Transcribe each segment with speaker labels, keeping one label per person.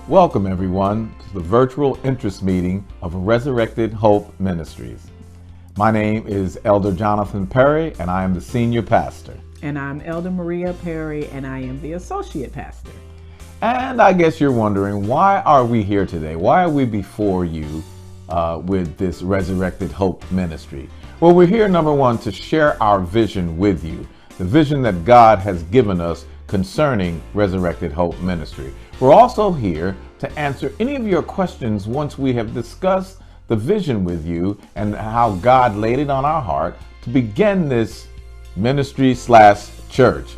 Speaker 1: Welcome everyone to the virtual interest meeting of Resurrected Hope Ministries. My name is Elder Jonathan Perry and I am the senior pastor.
Speaker 2: And I'm Elder Maria Perry and I am the associate pastor.
Speaker 1: And I guess you're wondering, why are we here today? Why are we before you with this Resurrected Hope Ministry? Well, we're here, number one, to share our vision with you, the vision that God has given us concerning Resurrected Hope Ministry. We're also here to answer any of your questions once we have discussed the vision with you and how God laid it on our heart to begin this ministry / church.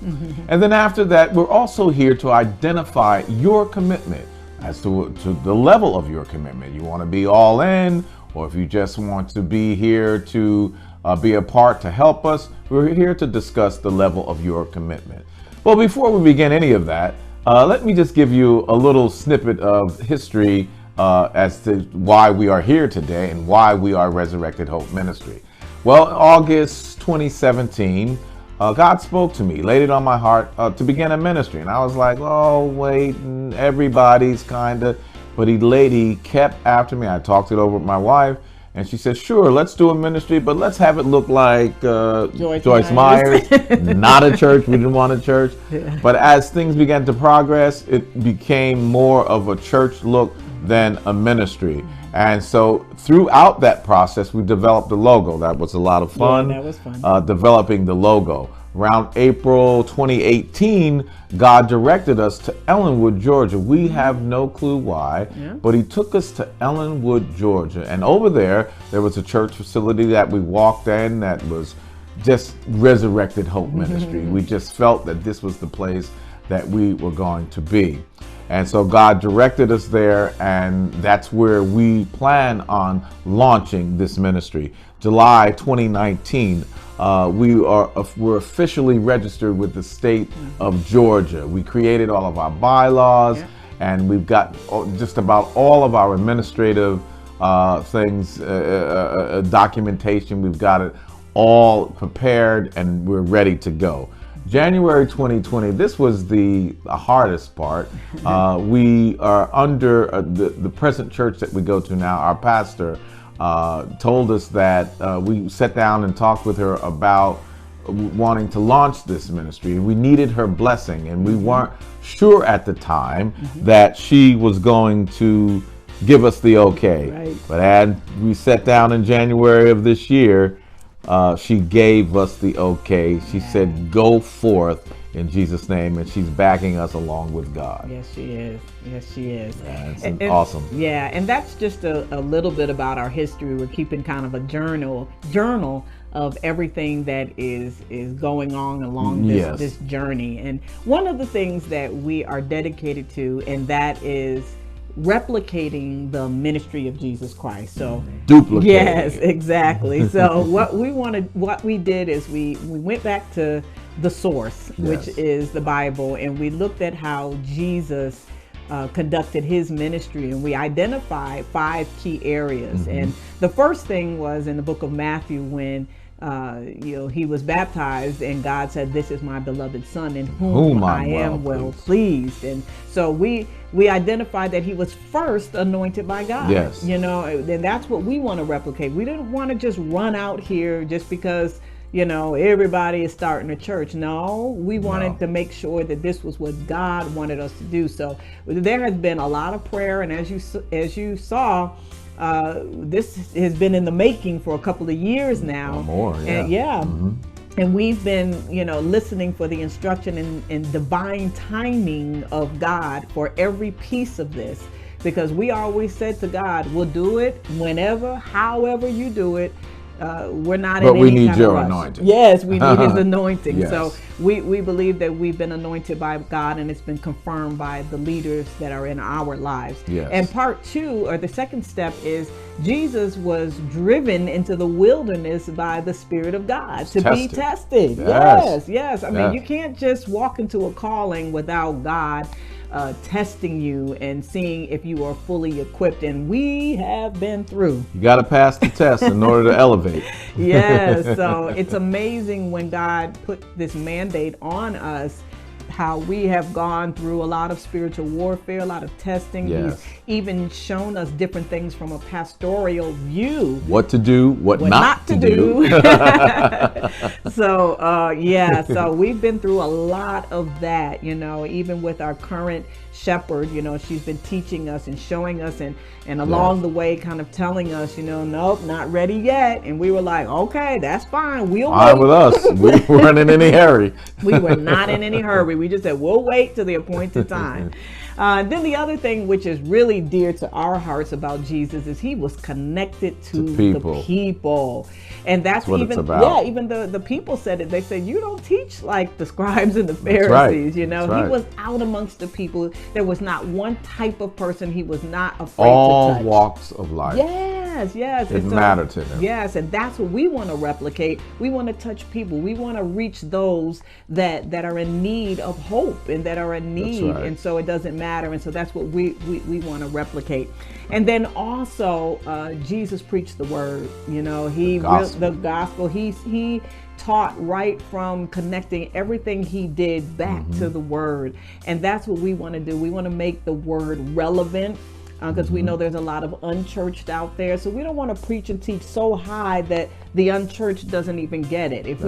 Speaker 1: And then after that, we're also here to identify your commitment as to the level of your commitment. You want to be all in, or if you just want to be here to be a part to help us, we're here to discuss the level of your commitment. Well, before we begin any of that, let me just give you a little snippet of history as to why we are here today and why we are Resurrected Hope Ministry. Well, in August 2017, God spoke to me, laid it on my heart to begin a ministry. And I was like, oh, wait, everybody's kind of, but he kept after me. I talked it over with my wife. And she said, sure, let's do a ministry, but let's have it look like Joyce Myers. Not a church. We didn't want a church. Yeah. But as things began to progress, it became more of a church look than a ministry. And so throughout that process, we developed the logo. That was a lot of fun.
Speaker 2: Yeah, that was fun.
Speaker 1: Developing the logo. Around April 2018, God directed us to Ellenwood, Georgia. We have no clue why, but he took us to Ellenwood, Georgia. And over there was a church facility that we walked in that was just Resurrected Hope Ministry. We just felt that this was the place that we were going to be. And so God directed us there, and that's where we plan on launching this ministry. July 2019, we're officially registered with the state of Georgia. We created all of our bylaws, and we've got just about all of our administrative things, documentation. We've got it all prepared, and we're ready to go. January 2020, this was the hardest part. We are under the present church that we go to now. Our pastor told us that we sat down and talked with her about wanting to launch this ministry. We needed her blessing, and we weren't sure at the time that she was going to give us the okay. Right. But as we sat down in January of this year, she gave us the okay. She said, go forth in Jesus' name, and she's backing us along with God.
Speaker 2: Yes, she is. Yes, she is.
Speaker 1: Yeah, it's awesome.
Speaker 2: Yeah, and that's just a little bit about our history. We're keeping kind of a journal of everything that is going on along this journey. And one of the things that we are dedicated to, and that is replicating the ministry of Jesus Christ. So
Speaker 1: duplicate.
Speaker 2: Yes, exactly. So what we did is we went back to the source, which is the Bible, and we looked at how Jesus conducted his ministry, and we identified 5 key areas. And the first thing was in the book of Matthew when he was baptized, and God said, "This is my beloved Son, in whom I am well pleased." And so we identified that he was first anointed by God.
Speaker 1: Yes.
Speaker 2: And that's what we want to replicate. We didn't want to just run out here just because everybody is starting a church. No, we wanted to make sure that this was what God wanted us to do. So there has been a lot of prayer, and as you saw, this has been in the making for a couple of years now.
Speaker 1: Or more, yeah.
Speaker 2: And we've been, listening for the instruction and divine timing of God for every piece of this, because we always said to God, we'll do it whenever, however you do it. We're not
Speaker 1: but
Speaker 2: in
Speaker 1: we
Speaker 2: any
Speaker 1: need
Speaker 2: kind
Speaker 1: your
Speaker 2: of rush.
Speaker 1: anointing.
Speaker 2: Yes, we need his anointing.
Speaker 1: Yes.
Speaker 2: So we believe that we've been anointed by God, and it's been confirmed by the leaders that are in our lives.
Speaker 1: Yes.
Speaker 2: And part 2, or the second step, is Jesus was driven into the wilderness by the Spirit of God to be tested. Yes. I mean, you can't just walk into a calling without God testing you and seeing if you are fully equipped, and we have been through.
Speaker 1: You got to pass the test in order to elevate.
Speaker 2: Yes, so it's amazing when God put this mandate on us how we have gone through a lot of spiritual warfare, a lot of testing.
Speaker 1: Yes.
Speaker 2: He's even shown us different things from a pastoral view.
Speaker 1: What to do, what not to do.
Speaker 2: So we've been through a lot of that, even with our current shepherd. She's been teaching us and showing us and along the way kind of telling us, nope, not ready yet. And we were like, okay, that's fine. We'll wait.
Speaker 1: With us. We weren't in any hurry.
Speaker 2: We were not in any hurry. We just said, we'll wait till the appointed time. Then the other thing which is really dear to our hearts about Jesus is he was connected to the people. And that's what
Speaker 1: it's about.
Speaker 2: Even the people said it. They said, you don't teach like the scribes and the Pharisees. He was out amongst the people. There was not one type of person he was not afraid to touch.
Speaker 1: All walks of life.
Speaker 2: Yes.
Speaker 1: It mattered to them.
Speaker 2: Yes, and that's what we want to replicate. We want to touch people. We want to reach those that are in need of hope and that are in need.
Speaker 1: That's right.
Speaker 2: And so it doesn't matter. And so that's what we want to replicate. And then also, Jesus preached the word. The gospel. He taught right from connecting everything he did back to the word. And that's what we want to do. We want to make the word relevant. Because we know there's a lot of unchurched out there, so we don't want to preach and teach so high that the unchurched doesn't even get it. If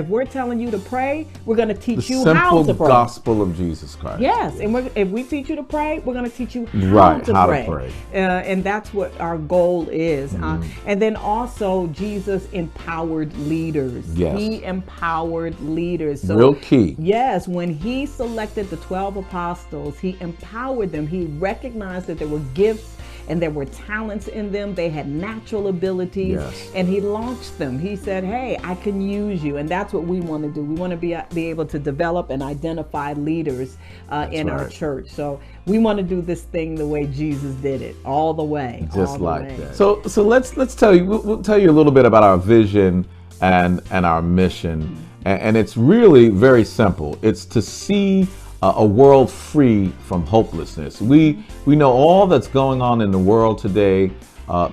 Speaker 2: we're telling you to pray, we're going to teach you how to pray.
Speaker 1: The simple gospel of Jesus Christ.
Speaker 2: Yes, and if we teach you to pray, we're going to teach you how to pray. And that's what our goal is. And then also, Jesus empowered leaders.
Speaker 1: Yes.
Speaker 2: He empowered leaders. So,
Speaker 1: real key.
Speaker 2: Yes, when he selected the 12 apostles, he empowered them. He recognized that there were gifts and there were talents in them. They had natural abilities, and he launched them. He said, hey, I can use you. And that's what we want to do. We want to be able to develop and identify leaders in our church. So we want to do this thing the way Jesus did it, all the way.
Speaker 1: Just like that. So let's tell you, we'll tell you a little bit about our vision and our mission. And it's really very simple. It's to see a world free from hopelessness. We know all that's going on in the world today.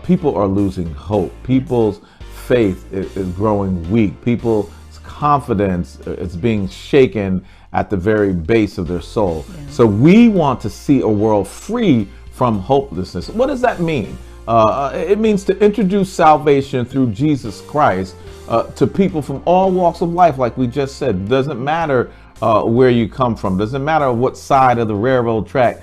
Speaker 1: People are losing hope. People's faith is growing weak. People's confidence is being shaken at the very base of their soul. So we want to see a world free from hopelessness. What does that mean? It means to introduce salvation through Jesus Christ to people from all walks of life. Like we just said, it doesn't matter where you come from. Doesn't matter what side of the railroad track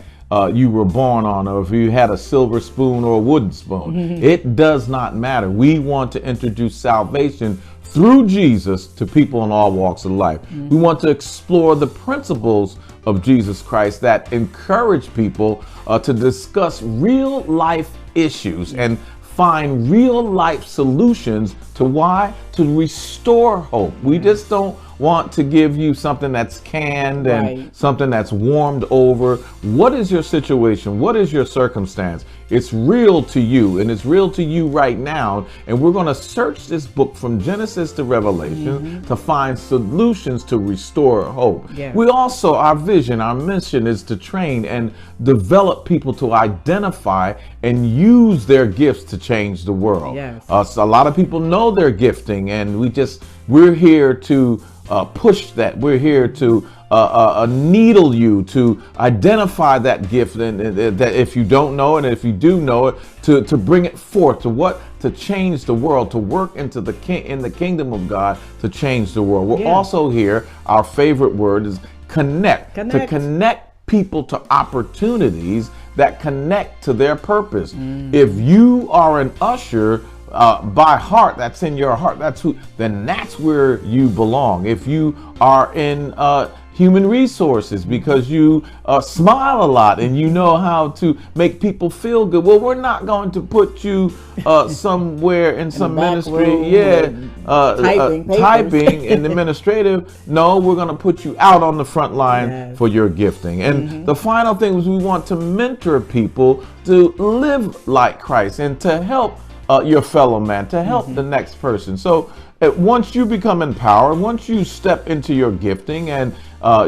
Speaker 1: you were born on, or if you had a silver spoon or a wooden spoon. It does not matter. We want to introduce salvation through Jesus to people in all walks of life. We want to explore the principles of Jesus Christ that encourage people to discuss real life issues and find real life solutions to restore hope. We just don't want to give you something that's canned and something that's warmed over. What is your situation? What is your circumstance? It's real to you, and it's real to you right now. And we're going to search this book from Genesis to Revelation to find solutions to restore hope. We also, our vision, our mission is to train and develop people to identify and use their gifts to change the world. So a lot of people know their gifting, and we're here to push that. We're here to needle you to identify that gift, and that if you don't know it, and if you do know it, to bring it forth, to change the world, to work in the kingdom of God, to change the world. We're also here, our favorite word is connect. To connect people to opportunities that connect to their purpose. If you are an usher by heart, that's in your heart, then that's where you belong. If you are in human resources because you smile a lot and you know how to make people feel good, well, we're not going to put you somewhere in some ministry typing in administrative. No, we're going to put you out on the front line for your gifting. And the final thing is we want to mentor people to live like Christ and to help your fellow man, to help the next person. So once you become empowered, once you step into your gifting and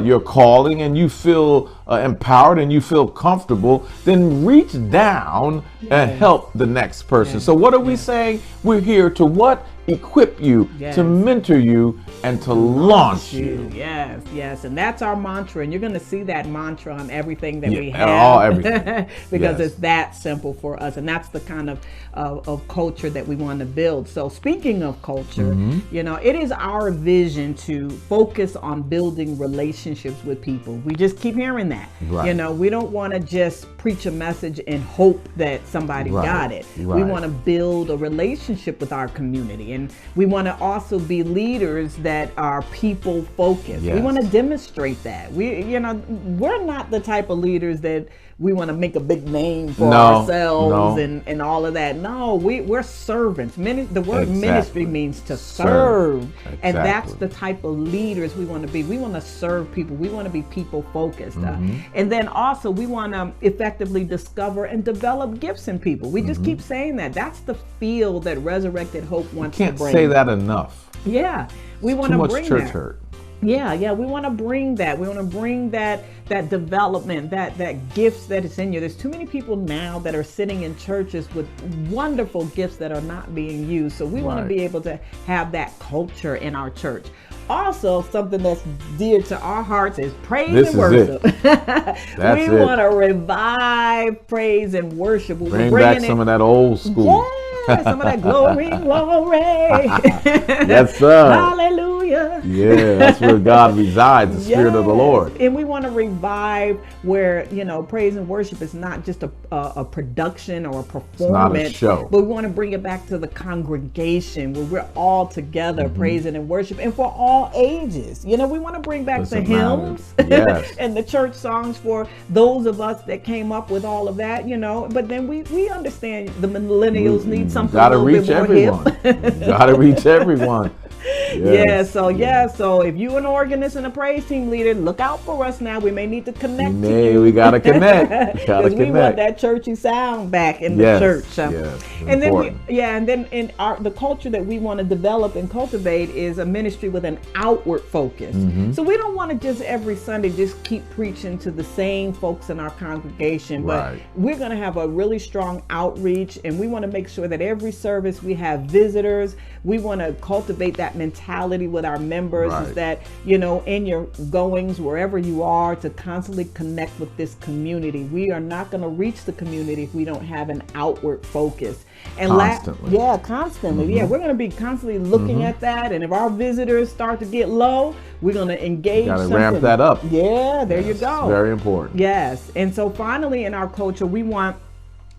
Speaker 1: your calling and you feel empowered and you feel comfortable, then reach down and help the next person. So what are we saying? We're here to what? Equip you, to mentor you, and to launch you.
Speaker 2: Yes, yes. And that's our mantra. And you're going to see that mantra on everything that we have.
Speaker 1: Everything.
Speaker 2: Because it's that simple for us. And that's the kind of culture that we want to build. So speaking of culture, you know, it is our vision to focus on building relationships with people. We just keep hearing that. You know, we don't want to just preach a message and hope that somebody got it. We want to build a relationship with our community. And we want to also be leaders that are people focused. We want to demonstrate that. We're not the type of leaders that we want to make a big name for ourselves and all of that. No, we're servants. The word ministry means to serve. And that's the type of leaders we want to be. We want to serve people. We want to be people focused. And then also we want to effectively discover and develop gifts in people. We just keep saying that. That's the field that Resurrected Hope wants to bring.
Speaker 1: Can't say that enough.
Speaker 2: Yeah. We want to bring
Speaker 1: church
Speaker 2: that.
Speaker 1: hurt.
Speaker 2: Yeah, we want to bring that. We want to bring that development, that gifts that is in you. There's too many people now that are sitting in churches with wonderful gifts that are not being used. So we want to be able to have that culture in our church. Also, something that's dear to our hearts is praise and worship. We want to revive praise and worship.
Speaker 1: Bring back some of that old school.
Speaker 2: Some of that glory.
Speaker 1: Yes, sir.
Speaker 2: Hallelujah.
Speaker 1: Yeah, that's where God resides, the Spirit of the Lord.
Speaker 2: And we want to revive where, praise and worship is not just a production or a performance. It's not a show. But we want to bring it back to the congregation where we're all together praising and worship, and for all ages. We want to bring back the hymns and the church songs for those of us that came up with all of that, But then we understand the millennials need something a little bit more hip.
Speaker 1: Gotta reach everyone.
Speaker 2: So if you're an organist and a praise team leader, look out for us now. We may need to connect to you.
Speaker 1: We gotta connect.
Speaker 2: Because we want that churchy sound back in the church. And then the culture that we want to develop and cultivate is a ministry with an outward focus. So we don't want to just every Sunday just keep preaching to the same folks in our congregation, but we're going to have a really strong outreach, and we want to make sure that every service we have visitors. We want to cultivate that mentality with our members, is that, in your goings, wherever you are, to constantly connect with this community. We are not going to reach the community if we don't have an outward focus. And
Speaker 1: constantly.
Speaker 2: Constantly. We're going to be constantly looking at that. And if our visitors start to get low, we're going to engage.
Speaker 1: Got to ramp that up.
Speaker 2: There you go.
Speaker 1: It's very important.
Speaker 2: Yes. And so finally, in our culture, we want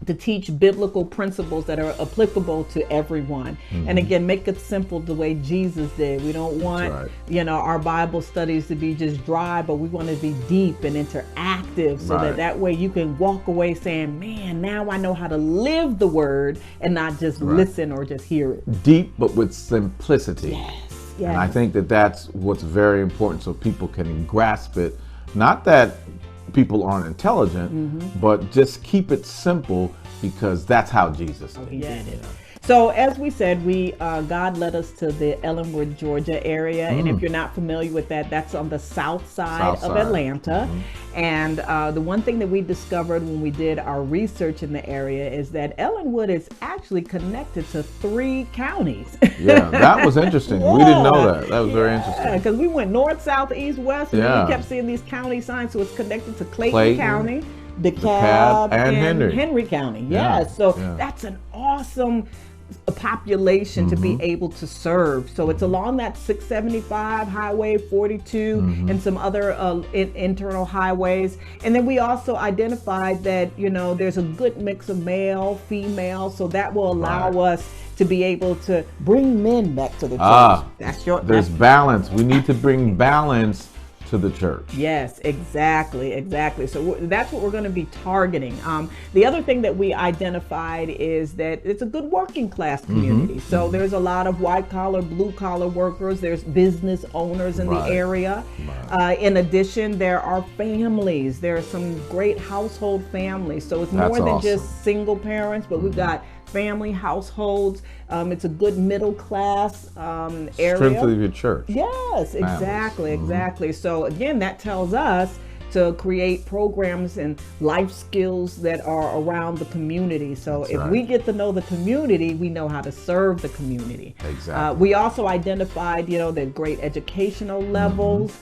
Speaker 2: to teach biblical principles that are applicable to everyone. And again, make it simple the way Jesus did. We don't want, our Bible studies to be just dry, but we want to be deep and interactive so that way you can walk away saying, man, now I know how to live the word and not just listen or just hear it.
Speaker 1: Deep, but with simplicity.
Speaker 2: Yes.
Speaker 1: And I think that's what's very important so people can grasp it. Not that people aren't intelligent, but just keep it simple because that's how Jesus did.
Speaker 2: He did it. So as we said, God led us to the Ellenwood, Georgia area. And if you're not familiar with that, that's on the south side of Atlanta. And the one thing that we discovered when we did our research in the area is that Ellenwood is actually connected to 3 counties.
Speaker 1: That was interesting. We didn't know that. That was very interesting.
Speaker 2: Because we went north, south, east, west, and we kept seeing these county signs. So it's connected to Clayton County, DeKalb, and Henry County. So that's an awesome population to be able to serve. So it's along that 675, Highway 42, and some other internal highways. And then we also identified that, there's a good mix of male, female, so that will allow us to be able to bring men back to the church.
Speaker 1: There's balance. We need to bring balance to the church.
Speaker 2: Yes, exactly. So that's what we're going to be targeting. The other thing that we identified is that it's a good working class community. So there's a lot of white collar, blue collar workers. There's business owners in the area. In addition, there are families. There are some great household families. So it's more than just single parents, but we've got family households. It's a good middle class area.
Speaker 1: Strength of your church.
Speaker 2: Yes, exactly, exactly. So again, that tells us to create programs and life skills that are around the community. So if we get to know the community, we know how to serve the community.
Speaker 1: Exactly.
Speaker 2: We also identified, the great educational levels,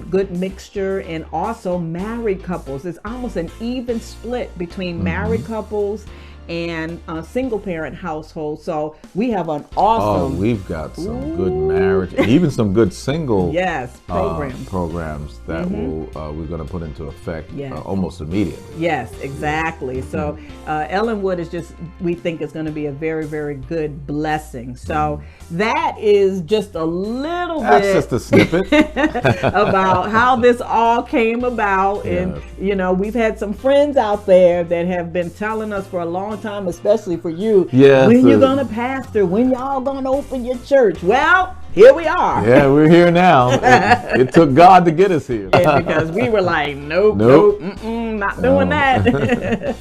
Speaker 2: good mixture, and also married couples. It's almost an even split between married couples and single parent households. So we have an awesome.
Speaker 1: Oh, we've got some good marriage, and even some good single programs that we're going to put into effect almost immediately.
Speaker 2: Yes, exactly. So Ellenwood is just, we think it's going to be a very, very good blessing. So that is just a little
Speaker 1: That's
Speaker 2: bit.
Speaker 1: just a snippet
Speaker 2: about how this all came about. And we've had some friends out there that have been telling us for a long time, especially for you, when you're gonna pastor, when y'all gonna open your church. Well, here we are.
Speaker 1: Yeah, we're here now. It took God to get us here.
Speaker 2: Because we were like, nope, not doing that.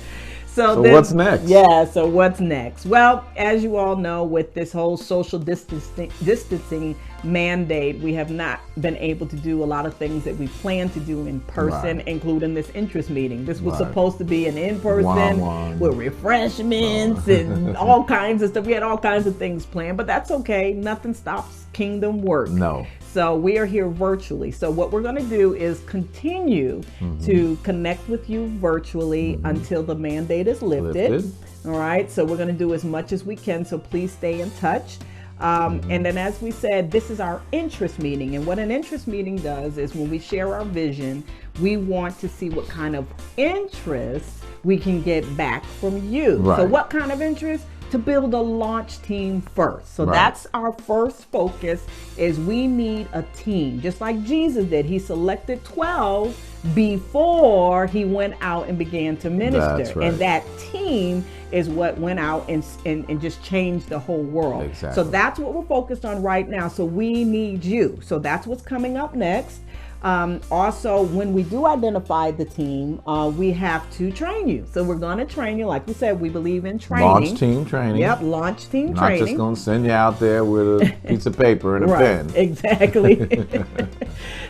Speaker 2: So
Speaker 1: what's next?
Speaker 2: Yeah, so what's next? Well, as you all know, with this whole social distancing mandate, we have not been able to do a lot of things that we plan to do in person, including this interest meeting. This was supposed to be an in-person with refreshments and all kinds of stuff. We had all kinds of things planned, but that's okay. Nothing stops kingdom work.
Speaker 1: No.
Speaker 2: So we are here virtually. So what we're going to do is continue to connect with you virtually until the mandate is lifted. All right. So we're going to do as much as we can. So please stay in touch. And then, as we said, this is our interest meeting. And what an interest meeting does is when we share our vision, we want to see what kind of interest we can get back from you. So what kind of interest? To build a launch team first. So that's our first focus, is we need a team. Just like Jesus did. He selected 12 before he went out and began to minister. And that team is what went out and just changed the whole world. So that's what we're focused on right now. So we need you. So that's what's coming up next. Also, when we do identify the team, we have to train you. So we're going to train you. Like we said, we believe in training.
Speaker 1: Launch team training.
Speaker 2: Yep, launch team training.
Speaker 1: Not just going to send you out there with a piece of paper and a pen.
Speaker 2: Exactly.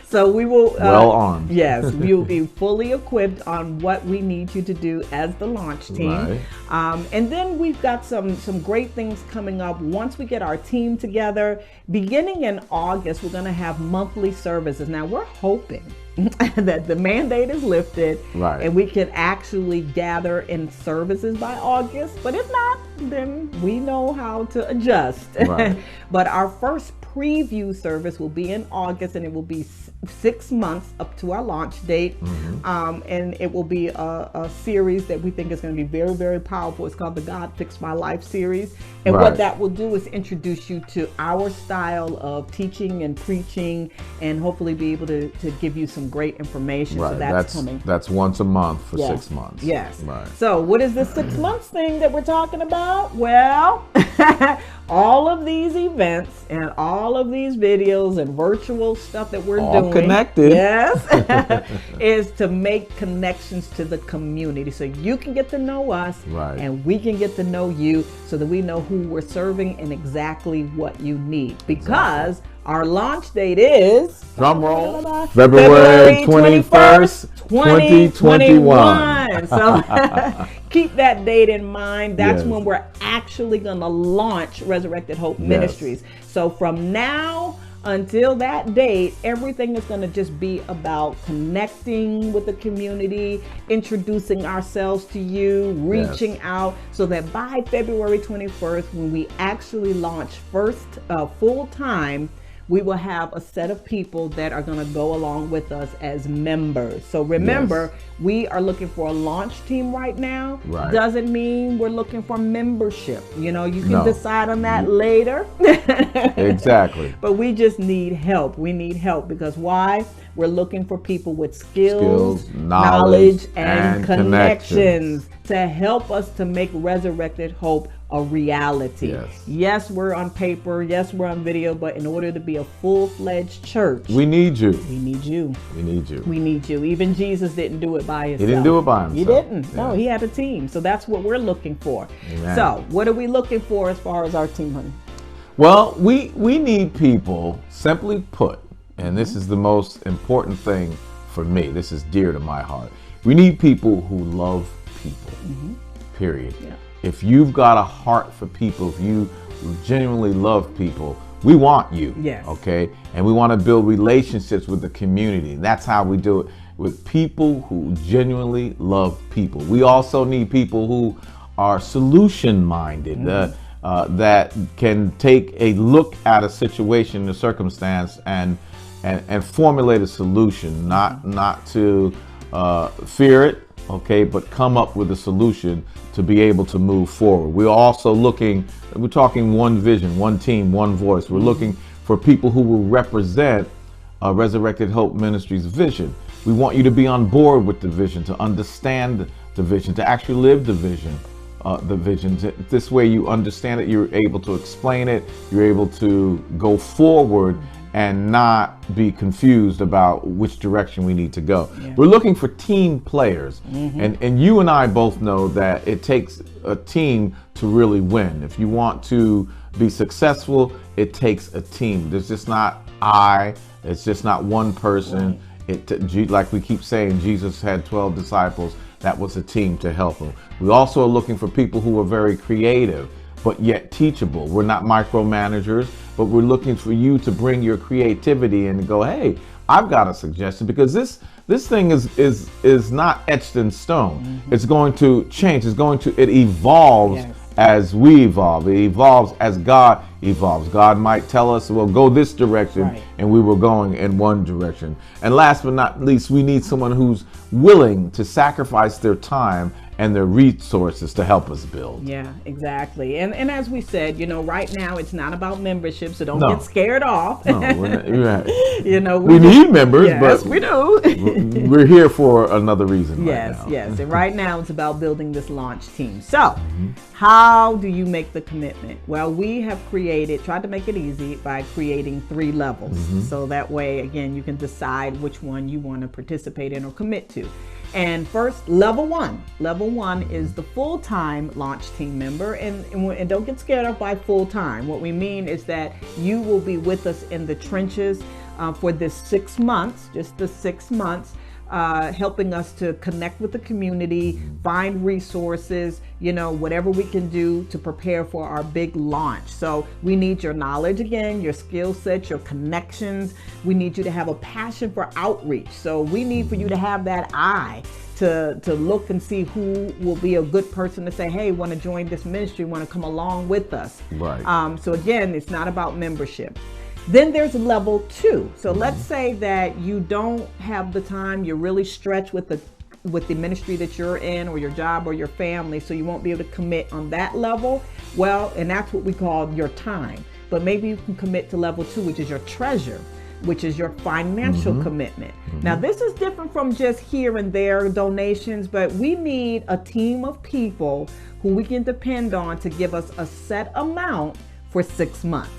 Speaker 2: So we will...
Speaker 1: well armed.
Speaker 2: Yes, we will be fully equipped on what we need you to do as the launch team. And then we've got some great things coming up. Once we get our team together, beginning in August, we're going to have monthly services. Now, we're hoping that the mandate is lifted and we can actually gather in services by August. But if not, then we know how to adjust. But our first preview service will be in August, and it will be 6 months up to our launch date. And it will be a series that we think is going to be very, very powerful. It's called the God Fixed My Life series. And what that will do is introduce you to our style of teaching and preaching, and hopefully be able to give you some great information. So that's coming.
Speaker 1: That's once a month for 6 months.
Speaker 2: So what is this 6 months thing that we're talking about? Well, all of these events and all of these videos and virtual stuff that we're doing,
Speaker 1: connected,
Speaker 2: is to make connections to the community, so you can get to know us and we can get to know you, so that we know who we're serving and exactly what you need. Because our launch date is,
Speaker 1: drum roll, February 21st, 2021.
Speaker 2: So keep that date in mind. That's when we're actually going to launch Resurrected Hope Ministries. So from now until that date, everything is going to just be about connecting with the community, introducing ourselves to you, reaching out, so that by February 21st, when we actually launch first full time, we will have a set of people that are going to go along with us as members. So remember, we are looking for a launch team right now. Doesn't mean we're looking for membership. You can decide on that later.
Speaker 1: Exactly.
Speaker 2: But we just need help. We need help because why? We're looking for people with skills, knowledge, and connections to help us to make Resurrected Hope a reality.
Speaker 1: Yes.
Speaker 2: Yes, we're on paper. Yes, we're on video. But in order to be a full-fledged church,
Speaker 1: we need you.
Speaker 2: We need you.
Speaker 1: We need you.
Speaker 2: We need you. Even Jesus didn't do it by himself.
Speaker 1: He didn't do it by himself.
Speaker 2: He didn't.
Speaker 1: Yeah.
Speaker 2: No, he had a team. So that's what we're looking for.
Speaker 1: Amen.
Speaker 2: So what are we looking for as far as our team, honey?
Speaker 1: Well, we need people, simply put, and this is the most important thing for me. This is dear to my heart. We need people who love people, period.
Speaker 2: Yeah.
Speaker 1: If you've got a heart for people, if you genuinely love people, we want you.
Speaker 2: Yes.
Speaker 1: Okay? And we want to build relationships with the community. And that's how we do it, with people who genuinely love people. We also need people who are solution-minded, that can take a look at a situation, a circumstance, and formulate a solution, not to fear it, okay, but come up with a solution to be able to move forward. We're talking one vision, one team, one voice. We're looking for people who will represent Resurrected Hope Ministries' vision. We want you to be on board with the vision, to understand the vision, to actually live the vision. This way you understand it, you're able to explain it, you're able to go forward and not be confused about which direction we need to go. Yeah. We're looking for team players. And you and I both know that it takes a team to really win. If you want to be successful, it takes a team. There's just not it's just not one person. Right. Like we keep saying, Jesus had 12 disciples. That was a team to help him. We also are looking for people who are very creative, but yet teachable. We're not micromanagers, but we're looking for you to bring your creativity in and go, hey, I've got a suggestion, because this thing is not etched in stone. It's going to change. It evolves. Yes. As we evolve. It evolves as God evolves. God might tell us, well, go this direction, right, and we were going in one direction. And last but not least, we need someone who's willing to sacrifice their time and their resources to help us build.
Speaker 2: Yeah, exactly. And as we said, right now it's not about membership, so don't get scared off.
Speaker 1: No, we're not.
Speaker 2: We
Speaker 1: need members,
Speaker 2: yes,
Speaker 1: but
Speaker 2: we do.
Speaker 1: We're here for another reason.
Speaker 2: Yes,
Speaker 1: right now.
Speaker 2: Yes. And right now it's about building this launch team. So how do you make the commitment? Well, we have tried to make it easy by creating 3 levels. So that way, again, you can decide which one you want to participate in or commit to. And first, level one is the full-time launch team member. And don't get scared off by full-time. What we mean is that you will be with us in the trenches for this 6 months, just the 6 months, helping us to connect with the community, find resources, whatever we can do to prepare for our big launch. So we need your knowledge again, your skill set, your connections. We need you to have a passion for outreach. So we need for you to have that eye to look and see who will be a good person to say, hey, want to join this ministry, want to come along with us.
Speaker 1: Right.
Speaker 2: So again, it's not about membership. Then there's level 2. So let's say that you don't have the time, you're really stretched with the ministry that you're in, or your job, or your family, so you won't be able to commit on that level. Well, and that's what we call your time. But maybe you can commit to level 2, which is your treasure, which is your financial commitment. Now, this is different from just here and there donations, but we need a team of people who we can depend on to give us a set amount for 6 months.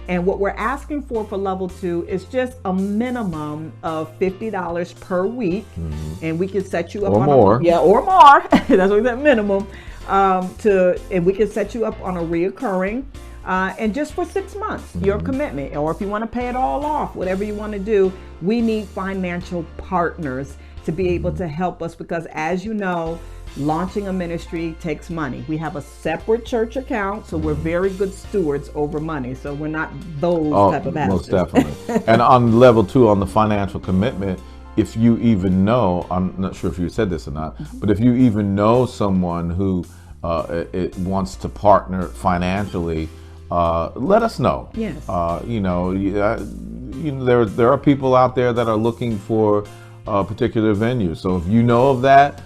Speaker 2: And what we're asking for level 2 is just a minimum of $50 per week. And we can set you up
Speaker 1: or more.
Speaker 2: Or more. That's what that minimum. And we can set you up on a reoccurring, and just for 6 months, your commitment. Or if you want to pay it all off, whatever you want to do, we need financial partners to be able to help us, because as you know, launching a ministry takes money. We have a separate church account, so we're very good stewards over money. So we're not those type of pastors.
Speaker 1: Most definitely. And on level 2, on the financial commitment, if you even know, I'm not sure if you said this or not, but if you even know someone who wants to partner financially, let us know.
Speaker 2: Yes.
Speaker 1: There are people out there that are looking for particular venues. So if you know of that,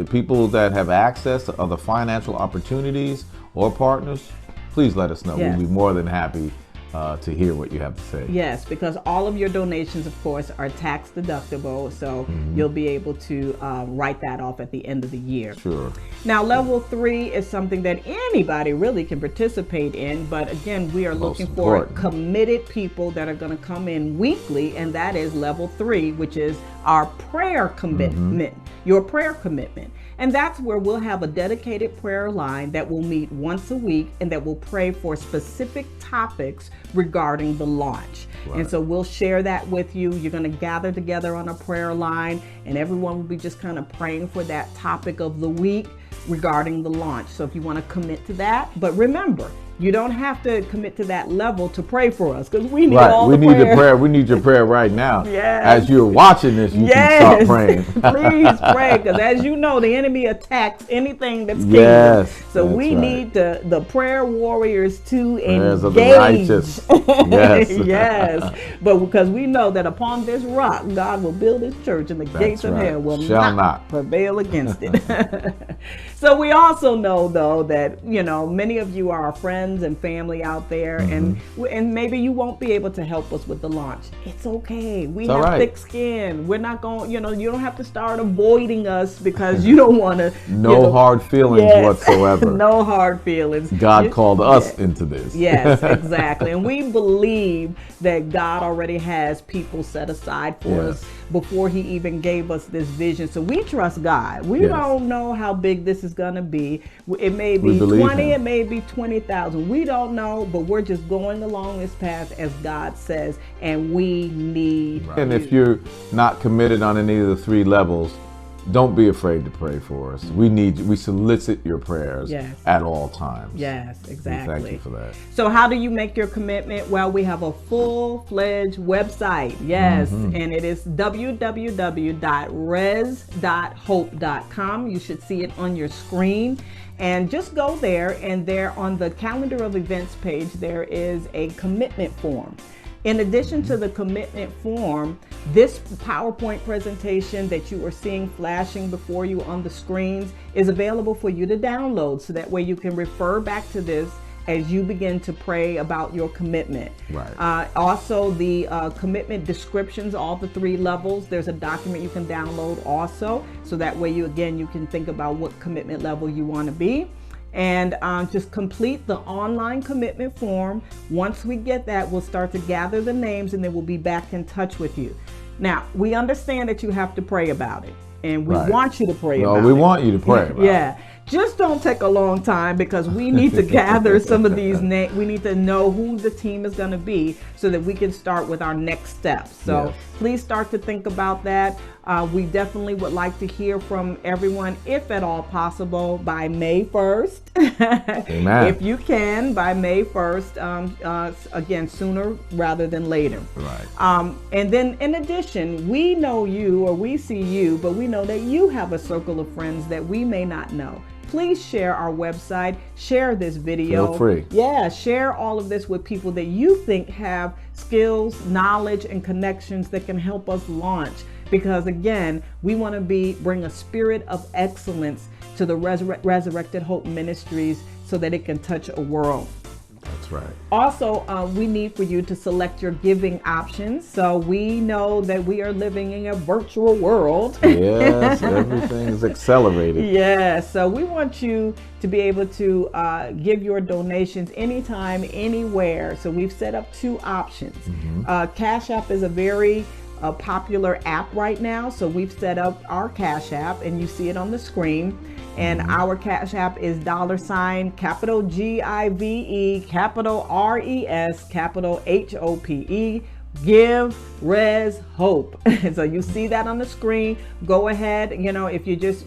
Speaker 1: people that have access to other financial opportunities or partners, please let us know.
Speaker 2: Yes.
Speaker 1: We'll be more than happy to hear what you have to say.
Speaker 2: Yes, because all of your donations, of course, are tax deductible, so you'll be able to write that off at the end of the year.
Speaker 1: Sure.
Speaker 2: Now, level 3 is something that anybody really can participate in, but again, we are looking for committed people that are going to come in weekly, and that is level 3, which is our prayer commitment, your prayer commitment. And that's where we'll have a dedicated prayer line that will meet once a week and that will pray for specific topics regarding the launch. Right. And so we'll share that with you. You're going to gather together on a prayer line, and everyone will be just kind of praying for that topic of the week regarding the launch. So if you want to commit to that, but remember, you don't have to commit to that level to pray for us, because we need all the prayer.
Speaker 1: Need the prayer. We need your prayer right now.
Speaker 2: Yes.
Speaker 1: As you're watching this, you can start praying.
Speaker 2: Please pray, because as you know, the enemy attacks anything that's kingdom. So we need the prayer warriors to engage.
Speaker 1: Of the righteous. Yes.
Speaker 2: Yes. But because we know that upon this rock, God will build his church, and the gates of hell will not prevail against it. So we also know, though, that, you know, many of you are our friends and family out there, and maybe you won't be able to help us with the launch. It's okay. We have thick skin. We're not going, you know, you don't have to start avoiding us because you don't want to.
Speaker 1: No hard feelings whatsoever.
Speaker 2: No hard feelings.
Speaker 1: God called us into this.
Speaker 2: Yes, exactly. And we believe that God already has people set aside for us before he even gave us this vision. So we trust God. We don't know how big this is going to be. It may be 20, it may be 20,000. We don't know, but we're just going along this path as God says, and we need
Speaker 1: And if you're not committed on any of the 3 levels, don't be afraid to pray for us. We solicit your prayers at all times.
Speaker 2: Yes, exactly.
Speaker 1: Thank you for that.
Speaker 2: So how do you make your commitment? Well, we have a full-fledged website. Yes, and it is www.res.hope.com. You should see it on your screen. And just go there, and there on the calendar of events page, there is a commitment form. In addition to the commitment form, this PowerPoint presentation that you are seeing flashing before you on the screens is available for you to download, so that way you can refer back to this as you begin to pray about your commitment. Right. Also, the commitment descriptions, all the 3 levels, there's a document you can download also, so that way you can think about what commitment level you want to be. And just complete the online commitment form. Once we get that, we'll start to gather the names, and then we'll be back in touch with you. Now, we understand that you have to pray about it, and we want you to pray about it.
Speaker 1: No, we want you to pray about it.
Speaker 2: Just don't take a long time, because we need to gather some of these names. We need to know who the team is going to be, so that we can start with our next steps. So please start to think about that. We definitely would like to hear from everyone, if at all possible, by May 1st.
Speaker 1: Amen.
Speaker 2: If you can, by May 1st, again, sooner rather than later.
Speaker 1: Right.
Speaker 2: And then in addition, we know you, or we see you, but we know that you have a circle of friends that we may not know. Please share our website, share this video.
Speaker 1: Feel free.
Speaker 2: Yeah, share all of this with people that you think have skills, knowledge, and connections that can help us launch. Because again, we want to bring a spirit of excellence to the Resurrected Hope Ministries, so that it can touch a world.
Speaker 1: That's right.
Speaker 2: Also, we need for you to select your giving options. So we know that we are living in a virtual world.
Speaker 1: Yes, everything is accelerated.
Speaker 2: Yes, so we want you to be able to give your donations anytime, anywhere. So we've set up 2 options. Cash App is a very popular app right now. So we've set up our Cash App, and you see it on the screen. And our Cash App is $, capital GIVE, capital RES, capital HOPE, Give Res Hope. So you see that on the screen. Go ahead, if you just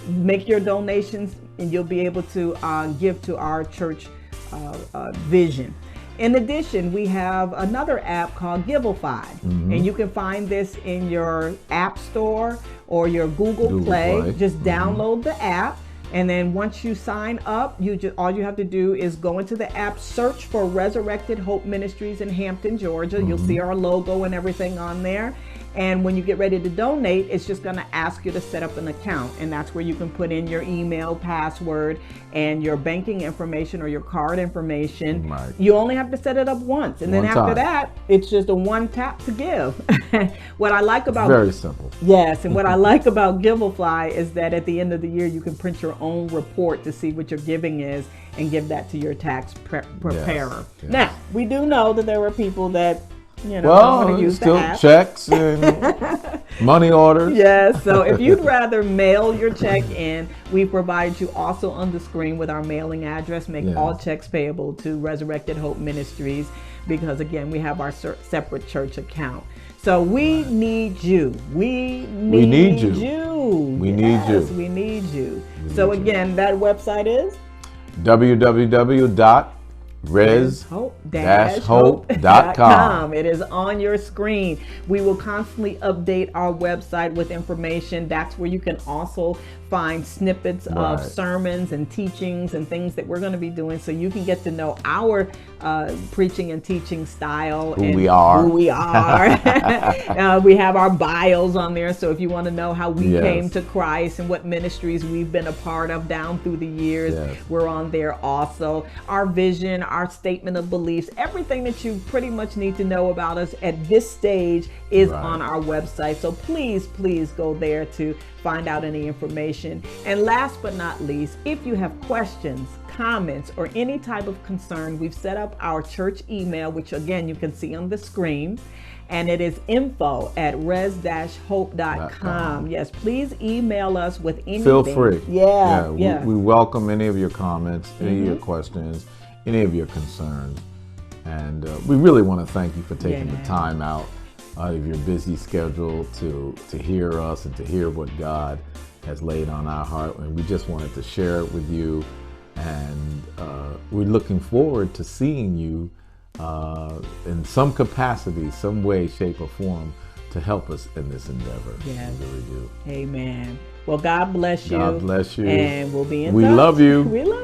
Speaker 2: make your donations, and you'll be able to give to our church vision. In addition, we have another app called Giveify, and you can find this in your App Store or your Google Play. Just download the app. And then once you sign up, all you have to do is go into the app, search for Resurrected Hope Ministries in Hampton, Georgia. You'll see our logo and everything on there. And when you get ready to donate, it's just going to ask you to set up an account. And that's where you can put in your email, password, and your banking information or your card information.
Speaker 1: Right.
Speaker 2: You only have to set it up once. And then after that, it's just a one tap to give. What I like about...
Speaker 1: Very simple.
Speaker 2: Yes. And what I like about Giveify is that at the end of the year, you can print your own report to see what your giving is and give that to your tax preparer.
Speaker 1: Yes.
Speaker 2: Now, we do know that there are people that don't want to use
Speaker 1: still
Speaker 2: the app.
Speaker 1: checks and money orders.
Speaker 2: Yes, so if you'd rather mail your check in, we provide you also on the screen with our mailing address. Make all checks payable to Resurrected Hope Ministries because, again, we have our separate church account. So we need you. We need you.
Speaker 1: We need you.
Speaker 2: We need you. So again, that website is
Speaker 1: www.res-hope.com.
Speaker 2: It is on your screen. We will constantly update our website with information. That's where you can also find snippets of sermons and teachings and things that we're going to be doing, so you can get to know our preaching and teaching style,
Speaker 1: who we are.
Speaker 2: We have our bios on there, so if you want to know how we came to Christ and what ministries we've been a part of down through the years, we're on there also. Our vision, our statement of beliefs, everything that you pretty much need to know about us at this stage is on our website. So please go there to find out any information. And last but not least, if you have questions, comments, or any type of concern, we've set up our church email, which again you can see on the screen, and it is info@res-hope.com. Yes, please email us with anything.
Speaker 1: Feel free.
Speaker 2: We
Speaker 1: welcome any of your comments, any of your questions, any of your concerns. And we really want to thank you for taking the time out of your busy schedule to hear us and to hear what God has laid on our heart. And we just wanted to share it with you. And we're looking forward to seeing you in some capacity, some way, shape, or form to help us in this endeavor.
Speaker 2: Yes.
Speaker 1: We really do.
Speaker 2: Amen. Well, God bless you.
Speaker 1: God bless you.
Speaker 2: And we'll be in touch.
Speaker 1: We love you.
Speaker 2: We love